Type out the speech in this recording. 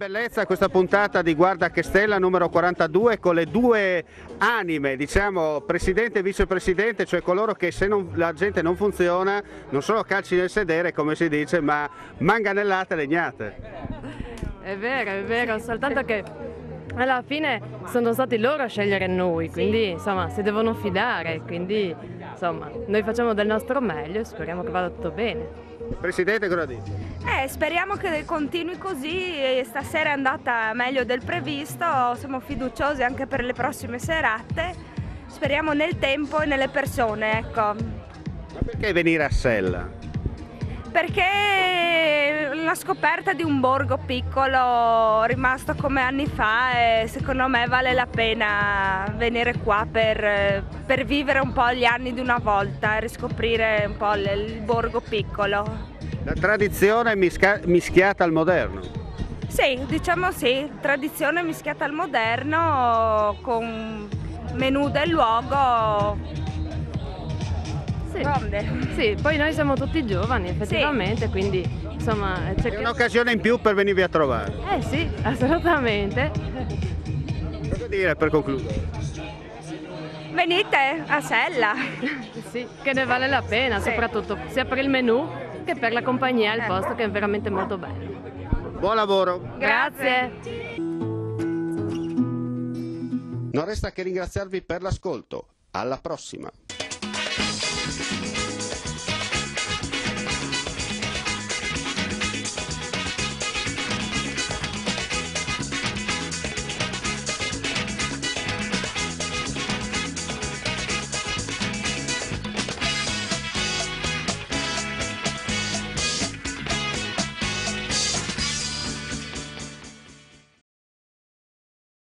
bellezza questa puntata di Guarda che Stella numero 42 con le due anime, diciamo presidente e vicepresidente, cioè coloro che se la gente non funziona non solo calci nel sedere come si dice, ma manganellate legnate. È vero, soltanto che alla fine sono stati loro a scegliere noi, quindi insomma si devono fidare, quindi insomma noi facciamo del nostro meglio e speriamo che vada tutto bene. Presidente, cosa dice? Speriamo che continui così, stasera è andata meglio del previsto, siamo fiduciosi anche per le prossime serate, speriamo nel tempo e nelle persone, ecco. Ma perché venire a Sella? Perché la scoperta di un borgo piccolo rimasto come anni fa e secondo me vale la pena venire qua per vivere un po' gli anni di una volta e riscoprire un po' il borgo piccolo. La tradizione mischiata al moderno. Sì, diciamo sì, tradizione mischiata al moderno con menù del luogo. Sì, poi noi siamo tutti giovani effettivamente, quindi insomma È un'occasione in più per venirvi a trovare. Sì, assolutamente. Cosa dire per concludere? Venite a Sella. Sì, che ne vale la pena, soprattutto sia per il menù che per la compagnia e il posto che è veramente molto bello. Buon lavoro! Grazie. Non resta che ringraziarvi per l'ascolto. Alla prossima!